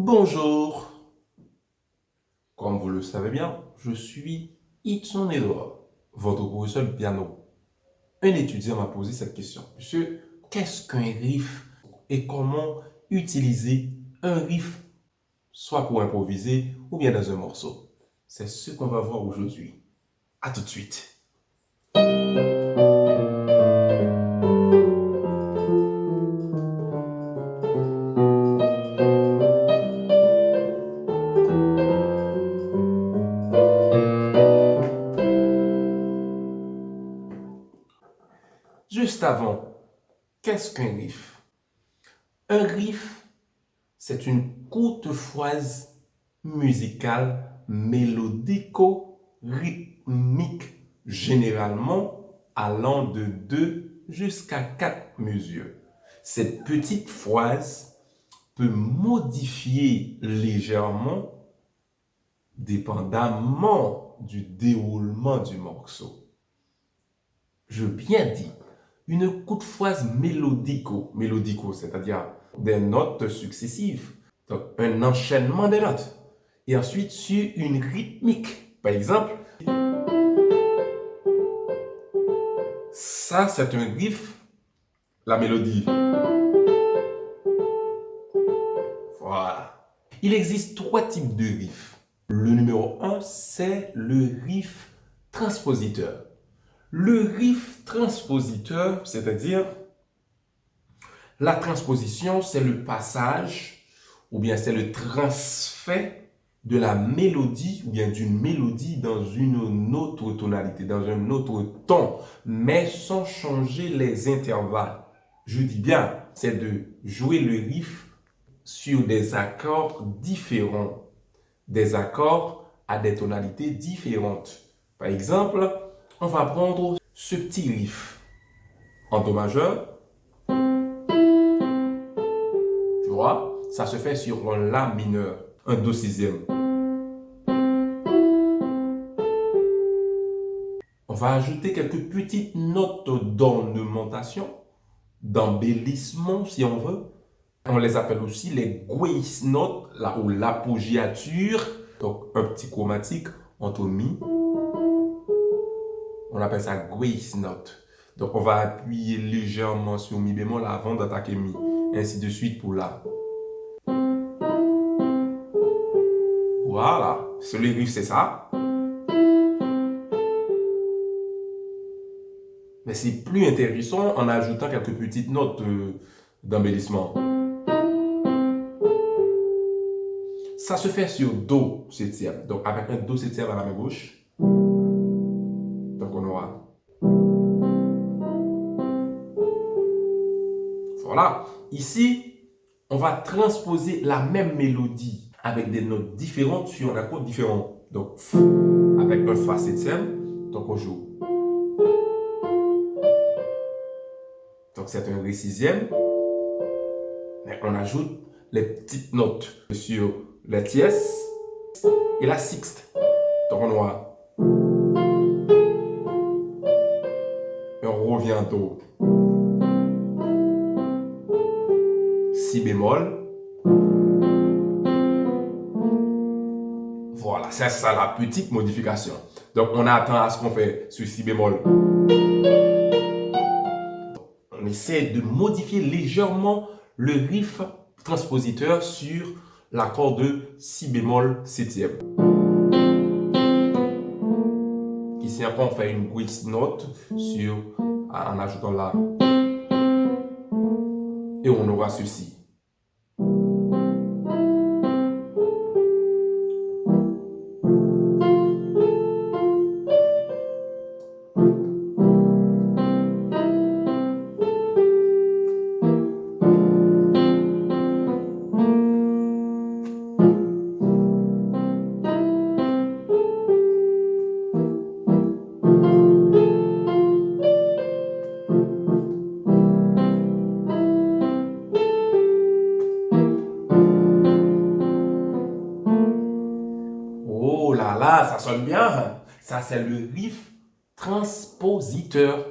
Bonjour, comme vous le savez bien, je suis Itson Edouard, votre professeur de piano. Un étudiant m'a posé cette question. Monsieur, qu'est-ce qu'un riff et comment utiliser un riff, soit pour improviser ou bien dans un morceau? C'est ce qu'on va voir aujourd'hui. À tout de suite. Juste avant, qu'est-ce qu'un riff? Un riff, c'est une courte phrase musicale mélodico-rythmique, généralement allant de 2 jusqu'à 4 mesures. Cette petite phrase peut modifier légèrement dépendamment du déroulement du morceau. Je bien dis, une courte phrase mélodico, c'est-à-dire des notes successives, donc un enchaînement de notes, et ensuite sur une rythmique. Par exemple, ça c'est un riff, la mélodie. Voilà. Il existe 3 types de riffs. Le numéro 1, c'est le riff transpositeur. Le riff transpositeur, c'est-à-dire la transposition, c'est le passage ou bien c'est le transfert de la mélodie ou bien d'une mélodie dans une autre tonalité, dans un autre ton, mais sans changer les intervalles. Je dis bien, c'est de jouer le riff sur des accords différents, des accords à des tonalités différentes. Par exemple, on va prendre ce petit riff en do majeur. Tu vois, ça se fait sur un la mineur, un do sixième. On va ajouter quelques petites notes d'ornementation, d'embellissement si on veut. On les appelle aussi les grace notes, là où l'appoggiature, donc un petit chromatique entre mi. On appelle ça grace note. Donc on va appuyer légèrement sur mi bémol avant d'attaquer mi. Ainsi de suite pour la. Voilà, sur les riffs c'est ça. Mais c'est plus intéressant en ajoutant quelques petites notes d'embellissement. Ça se fait sur do septième. Donc avec un do septième à la main gauche. Donc on aura. Voilà. Ici, on va transposer la même mélodie avec des notes différentes sur un accord différent. Donc avec un fa septième, donc on joue. Donc c'est un ré sixième. Mais on ajoute les petites notes sur la tierce et la sixte. Donc on aura et on revient en do. Si bémol. Voilà, c'est ça la petite modification. Donc on attend à ce qu'on fait sur si bémol. On essaie de modifier légèrement le riff transpositeur sur l'accord de si bémol septième. Ici après on fait une grace note sur, en ajoutant la. Et on aura ceci. Oh là là, ça sonne bien. Ça, c'est le riff transpositeur.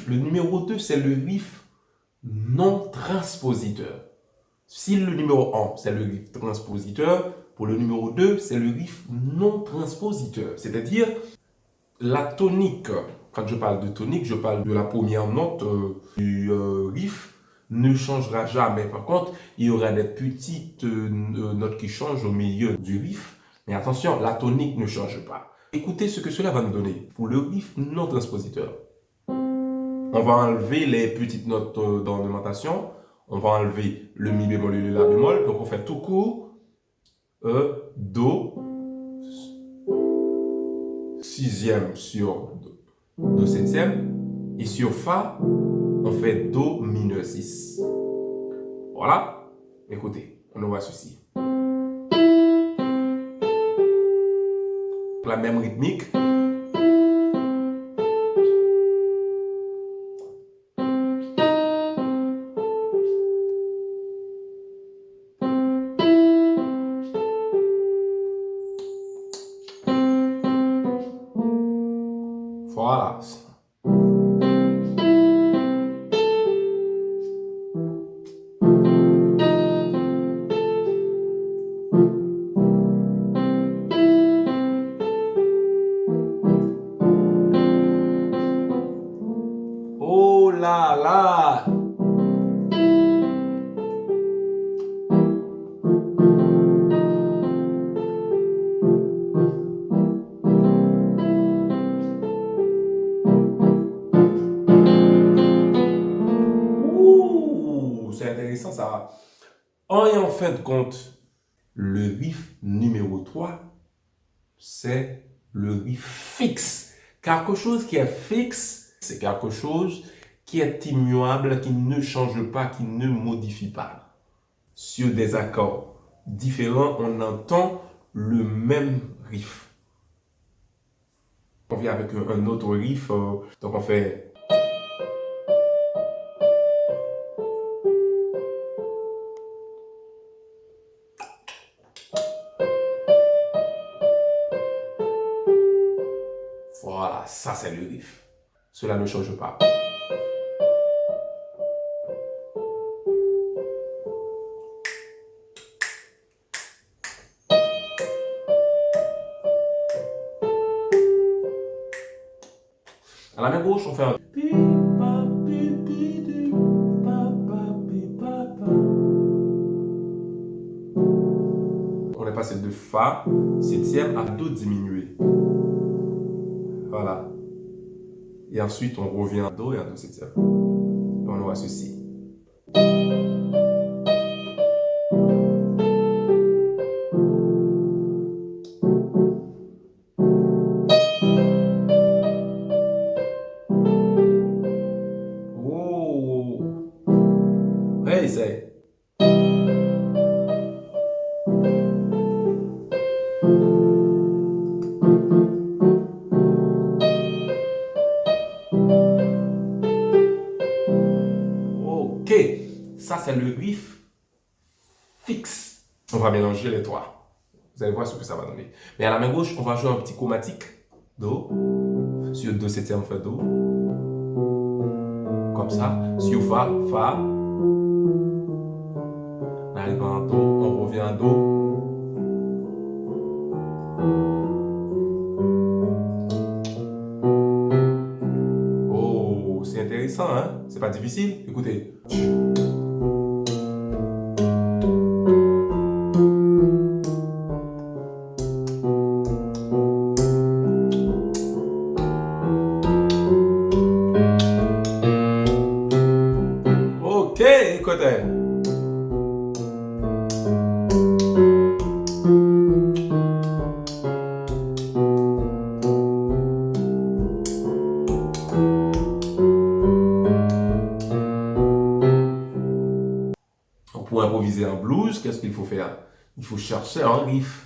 Le numéro 2, c'est le riff non transpositeur. Si le numéro 1, c'est le riff transpositeur, pour le numéro 2, c'est le riff non transpositeur. C'est-à-dire, la tonique, quand je parle de tonique, je parle de la première note du riff, ne changera jamais. Par contre, il y aura des petites notes qui changent au milieu du riff. Mais attention, la tonique ne change pas. Écoutez ce que cela va nous donner pour le riff non transpositeur. On va enlever les petites notes d'ornementation. On va enlever le mi bémol et le la bémol. Donc on fait tout court. Do. Sixième sur Do septième. Et sur Fa, on fait Do mineur 6. Voilà. Écoutez, on voit ceci. La même rythmique. Voilà. Oh là là! Ouh, c'est intéressant ça. En fin de compte, le riff numéro 3, c'est le riff fixe. Quelque chose qui est fixe, c'est quelque chose qui est immuable, qui ne change pas, qui ne modifie pas. Sur des accords différents, on entend le même riff. On vient avec un autre riff, donc on fait... Voilà, ça c'est le riff. Cela ne change pas. À la main gauche, on fait un... On est passé de Fa septième à Do diminué. Voilà. Et ensuite, on revient à Do et à Do septième. Et on voit ceci. Oh! Réessaye. Ok. Ça, c'est le riff fixe. On va mélanger les trois. Vous allez voir ce que ça va donner. Mais à la main gauche, on va jouer un petit chromatique. Do. Sur Do septième, on fait Do. Comme ça. Sur Fa, Fa. On arrive en Do, on revient à Do. Oh, c'est intéressant, hein? C'est pas difficile. Écoutez. Ok, écoutez. Pour improviser un blues, qu'est-ce qu'il faut faire? Il faut chercher un riff.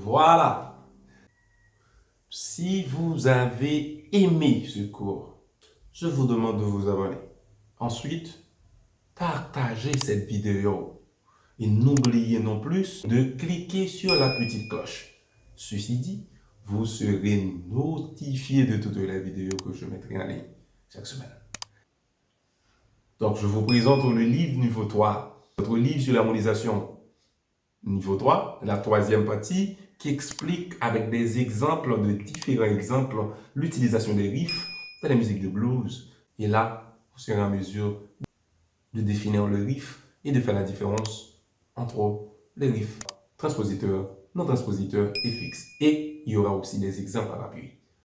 Voilà. Si vous avez aimé ce cours, je vous demande de vous abonner. Ensuite, partagez cette vidéo. Et n'oubliez non plus de cliquer sur la petite cloche. Ceci dit, vous serez notifié de toutes les vidéos que je mettrai en ligne chaque semaine. Donc, je vous présente le livre niveau 3, notre livre sur l'harmonisation niveau 3, la troisième partie, qui explique avec des exemples, de différents exemples, l'utilisation des riffs dans la musique de blues. Et là, vous serez en mesure de définir le riff et de faire la différence entre les riffs transpositeurs, non transpositeurs et fixes. Et il y aura aussi des exemples à l'appui.